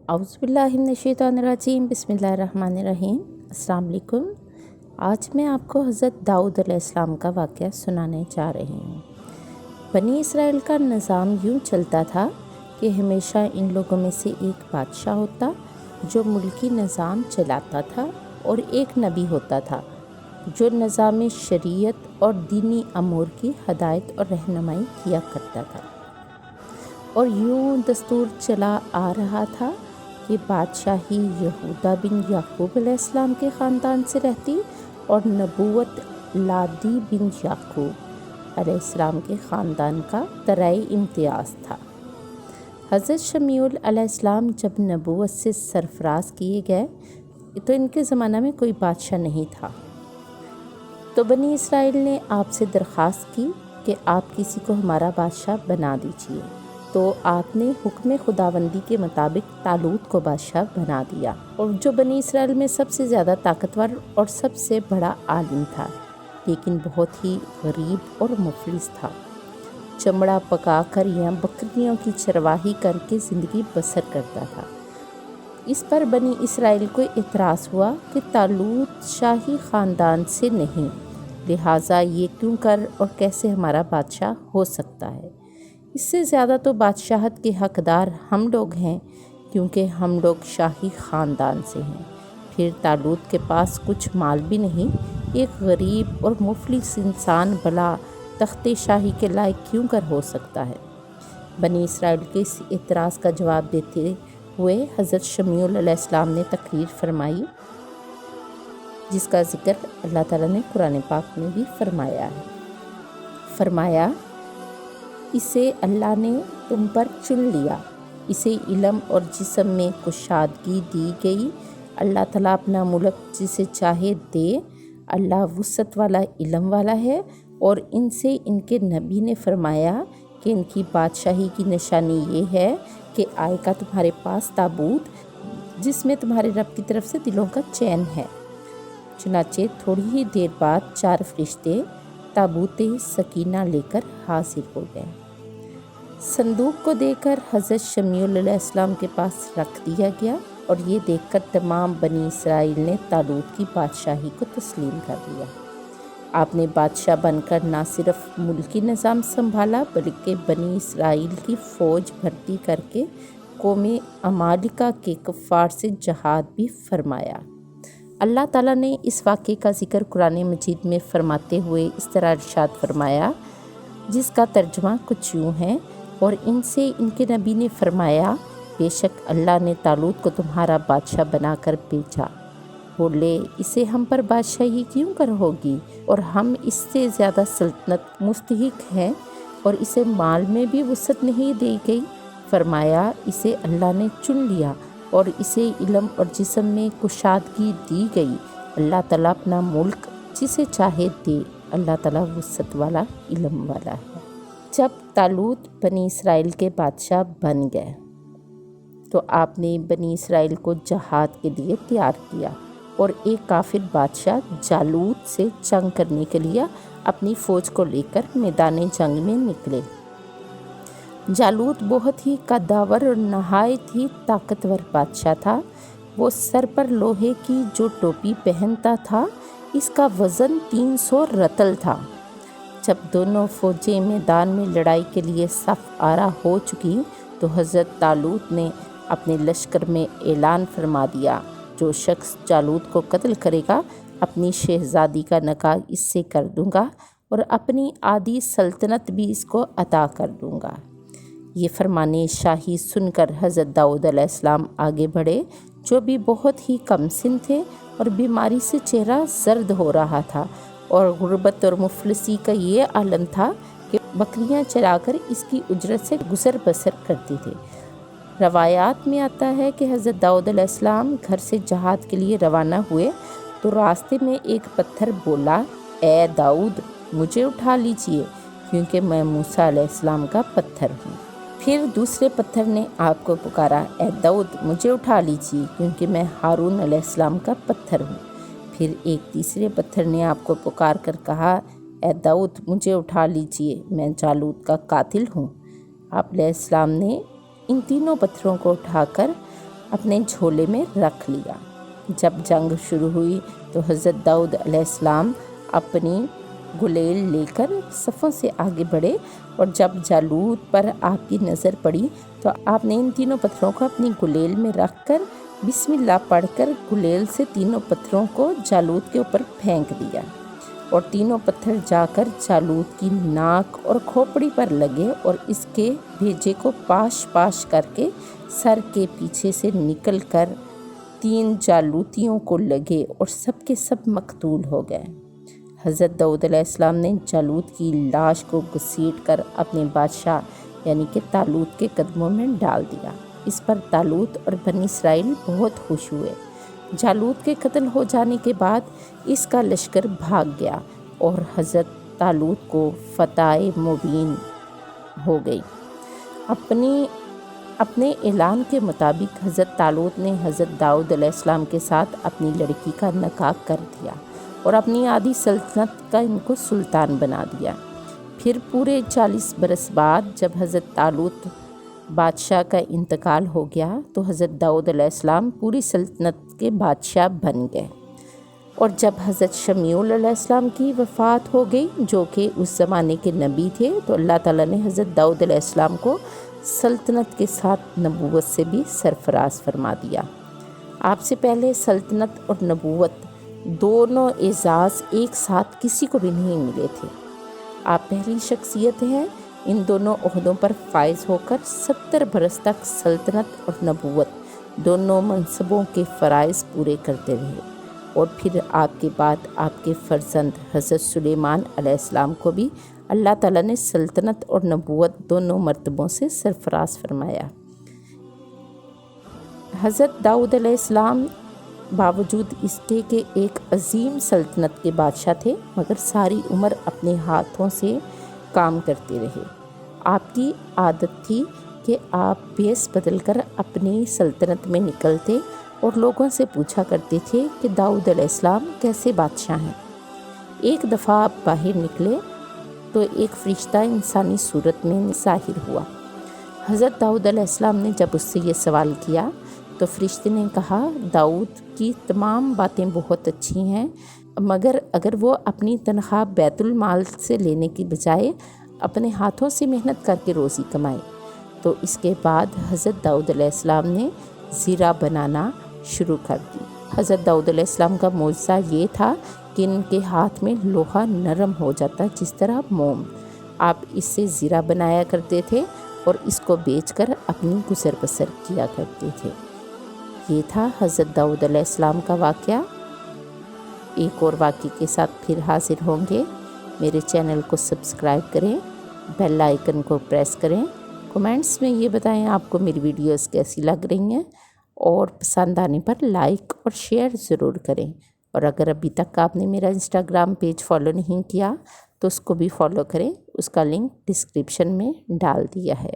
औज़ुबिल्लाहिमिनश्शैतानिर्रजीम बिस्मिल्लाहिर्रहमानिर्रहीम। अस्सलाम वालेकुम। आज मैं आपको हज़रत दाऊद अलैहिस्सलाम का वाक़या सुनाने जा रही हूँ। बनी इसराइल का निज़ाम यूँ चलता था कि हमेशा इन लोगों में से एक बादशाह होता जो मुल्की निज़ाम चलाता था, और एक नबी होता था जो निज़ाम शरीयत और दीनी अमूर की हदायत और रहनुमाई किया करता था। और यूँ दस्तूर चला आ रहा था कि बादशाही यहूदा बिन याकूब अलैहिस्सलाम के ख़ानदान से रहती और नबूवत लादी बिन याकूब अलैहिस्सलाम के ख़ानदान का तराई इम्तियाज़ था। हज़रत शमीउल अलैहिस्सलाम जब नबूवत से सरफराज किए गए तो इनके ज़माना में कोई बादशाह नहीं था। तो बनी इसराइल ने आपसे दरख्वास्त की कि आप किसी को हमारा बादशाह बना दीजिए। तो आपने हुक्म खुदावंदी के मुताबिक तालूत को बादशाह बना दिया, और जो बनी इसराइल में सबसे ज़्यादा ताकतवर और सबसे बड़ा आलिम था, लेकिन बहुत ही गरीब और मुफलिस था। चमड़ा पकाकर या बकरियों की चरवाही करके ज़िंदगी बसर करता था। इस पर बनी इसराइल को इतराज़ हुआ कि तालूत शाही ख़ानदान से नहीं, लिहाजा ये क्यों कर और कैसे हमारा बादशाह हो सकता है। इससे ज़्यादा तो बादशाहत के हकदार हम लोग हैं, क्योंकि हम लोग शाही ख़ानदान से हैं। फिर तालूत के पास कुछ माल भी नहीं, एक गरीब और मुफलिस इंसान भला तख्ते शाही के लायक क्यों कर हो सकता है। बनी इसराइल के इस एतराज़ का जवाब देते हुए हज़रत शमीउल अलैहिस्सलाम ने तकरीर फरमाई, जिसका ज़िक्र अल्लाह ताला ने कुरान पाक में भी फरमाया है। फरमाया, इसे अल्लाह ने तुम पर चुन लिया, इसे इल्म और जिस्म में कुशादगी दी गई। अल्लाह ताला अपना मुल्क जिसे चाहे दे। अल्लाह वुसअत वाला इल्म वाला है। और इनसे इनके नबी ने फरमाया कि इनकी बादशाही की निशानी ये है कि आएगा तुम्हारे पास ताबूत जिसमें तुम्हारे रब की तरफ से दिलों का चैन है। चुनाचे थोड़ी ही देर बाद 4 फरिश्ते ताबूत सकीना लेकर हाजिर हो गए। संदूक को देकर हज़रत शमीउल अलैहिस्सलाम के पास रख दिया गया, और ये देखकर तमाम बनी इसराइल ने तालूत की बादशाही को तस्लीम कर लिया। आपने बादशाह बनकर ना सिर्फ मुल्की निज़ाम संभाला, बल्कि बनी इसराइल की फ़ौज भर्ती करके कौम अमालिका के कुफ़ार से जहाद भी फरमाया। अल्लाह ताला ने इस वाक़े का ज़िक्र कुरान मजीद में फ़रमाते हुए इस तरह इरशाद फरमाया, जिसका तर्जुमा कुछ यूँ है, और इनसे इनके नबी ने फरमाया, बेशक अल्लाह ने तालूत को तुम्हारा बादशाह बनाकर भेजा। बोले, इसे हम पर बादशाही क्यों कर होगी, और हम इससे ज़्यादा सल्तनत मुस्तहिक हैं, और इसे माल में भी वसअत नहीं दी गई। फरमाया, इसे अल्लाह ने चुन लिया, और इसे इल्म और जिस्म में कुशादगी दी गई। अल्लाह ताला अपना मुल्क जिसे चाहे दे। अल्लाह ताला वुसअत वाला इल्म वाला है। जब तालूत बनी इसराइल के बादशाह बन गए तो आपने बनी इसराइल को जहाद के लिए तैयार किया, और एक काफिर बादशाह जालूत से जंग करने के लिए अपनी फ़ौज को लेकर मैदान जंग में निकले। जालूत बहुत ही कद्दावर और नहायत ही ताकतवर बादशाह था। वो सर पर लोहे की जो टोपी पहनता था, इसका वज़न 300 रतल था। जब दोनों फ़ौजें मैदान में लड़ाई के लिए सफ़ आरा हो चुकी तो हज़रत तालूत ने अपने लश्कर में ऐलान फरमा दिया, जो शख्स जालूत को कत्ल करेगा, अपनी शहज़ादी का निकाह इससे कर दूंगा, और अपनी आधी सल्तनत भी इसको अता कर दूंगा। ये फरमाने शाही सुनकर हज़रत दाऊद अलैहिस्सलाम आगे बढ़े, जो भी बहुत ही कम सिन थे, और बीमारी से चेहरा जर्द हो रहा था, और गुर्बत और मुफलिसी का ये आलम था कि बकरियां चराकर इसकी उजरत से गुजर बसर करती थी। रवायात में आता है कि हज़रत दाऊद अलैहिस्सलाम घर से जहाद के लिए रवाना हुए तो रास्ते में एक पत्थर बोला, ए दाऊद, मुझे उठा लीजिए, क्योंकि मैं मूसा अलैहिस्सलाम का पत्थर हूँ। फिर दूसरे पत्थर ने आपको पुकारा, ए दाऊद, मुझे उठा लीजिए, क्योंकि मैं हारून अलैहिस्सलाम का पत्थर हूँ। फिर एक तीसरे पत्थर ने आपको पुकार कर कहा, ए दाऊद, मुझे उठा लीजिए, मैं जालूत का कातिल हूँ। आप अलैहिस्सलाम ने इन तीनों पत्थरों को उठाकर अपने झोले में रख लिया। जब जंग शुरू हुई तो हज़रत दाऊद अलैहिस्सलाम अपनी गुलेल लेकर सफ़ों से आगे बढ़े, और जब जालूत पर आपकी नज़र पड़ी तो आपने इन तीनों पत्थरों को अपनी गुलेल में रखकर बिस्मिल्लाह पढ़कर गुलेल से तीनों पत्थरों को जालूत के ऊपर फेंक दिया, और तीनों पत्थर जाकर जालूत की नाक और खोपड़ी पर लगे और इसके भेजे को पाश पाश करके सर के पीछे से निकलकर 3 जालूतियों को लगे और सब के सब मकतूल हो गए। हज़रत दाऊद अलैहिस्सलाम ने जालूत की लाश को घसीट कर अपने बादशाह यानी कि तालूत के कदमों में डाल दिया। इस पर तालूत और बनी इसराइल बहुत खुश हुए। जालूत के कत्ल हो जाने के बाद इसका लश्कर भाग गया और हज़रत तालूत को फ़तह मुबीन हो गई। अपने ऐलान के मुताबिक हज़रत तालूत ने हज़रत दाऊद अलैहिस्सलाम के साथ अपनी लड़की का निकाह कर दिया और अपनी आधी सल्तनत का इनको सुल्तान बना दिया। फिर पूरे 40 बरस बाद जब हज़रत तालूत बादशाह का इंतकाल हो गया तो हज़रत दाऊद अलैहिस्सलाम पूरी सल्तनत के बादशाह बन गए। और जब हज़रत शमीउल अलैहिस्सलाम की वफ़ात हो गई जो कि उस ज़माने के नबी थे, तो अल्लाह ताला ने हज़रत दाऊद अलैहिस्सलाम को सल्तनत के साथ नबूवत से भी सरफराज फरमा दिया। आपसे पहले सल्तनत और नबूवत दोनों एजाज़ एक साथ किसी को भी नहीं मिले थे। आप पहली शख्सियत हैं इन दोनों ओहदों पर फायज़ होकर 70 बरस तक सल्तनत और नबूवत दोनों मनसबों के फ़राइज़ पूरे करते रहे। और फिर आपके बाद आपके फ़र्जंद हज़रत सुलेमान अलैहिस्सलाम को भी अल्लाह ताला ने सल्तनत और नबूवत दोनों मर्तबों से सरफराज फरमाया। हज़रत दाऊद अलैहिस्सलाम बावजूद इसके कि एक अजीम सल्तनत के बादशाह थे, मगर सारी उम्र अपने हाथों से काम करते रहे। आपकी आदत थी कि आप भेस बदल कर अपनी सल्तनत में निकलते और लोगों से पूछा करते थे कि दाऊद अलैहिस्सलाम कैसे बादशाह हैं। एक दफ़ा आप बाहर निकले तो एक फ़रिश्ता इंसानी सूरत में ज़ाहिर हुआ। हज़रत दाऊद अलैहिस्सलाम ने जब उससे ये सवाल किया तो फ़रिश्ते ने कहा, दाऊद की तमाम बातें बहुत अच्छी हैं, मगर अगर वो अपनी तनख्वाह बैतुल माल से लेने की बजाय अपने हाथों से मेहनत करके रोज़ी कमाए। तो इसके बाद हज़रत दाऊद अलैहिस्सलाम ने ज़ीरा बनाना शुरू कर दी। हज़रत दाऊद अलैहिस्सलाम का मौजज़ा ये था कि इनके हाथ में लोहा नरम हो जाता जिस तरह मोम। आप इससे ज़ीरा बनाया करते थे और इसको बेचकर अपनी गुज़र बसर किया करते थे। ये था हज़रत दाऊद अलैहिस्सलाम का वाक़या। एक और वाक़े के साथ फिर हाज़िर होंगे। मेरे चैनल को सब्सक्राइब करें, बेल आइकन को प्रेस करें, कमेंट्स में ये बताएं आपको मेरी वीडियोस कैसी लग रही हैं, और पसंद आने पर लाइक और शेयर ज़रूर करें। और अगर अभी तक आपने मेरा इंस्टाग्राम पेज फॉलो नहीं किया तो उसको भी फॉलो करें, उसका लिंक डिस्क्रिप्शन में डाल दिया है।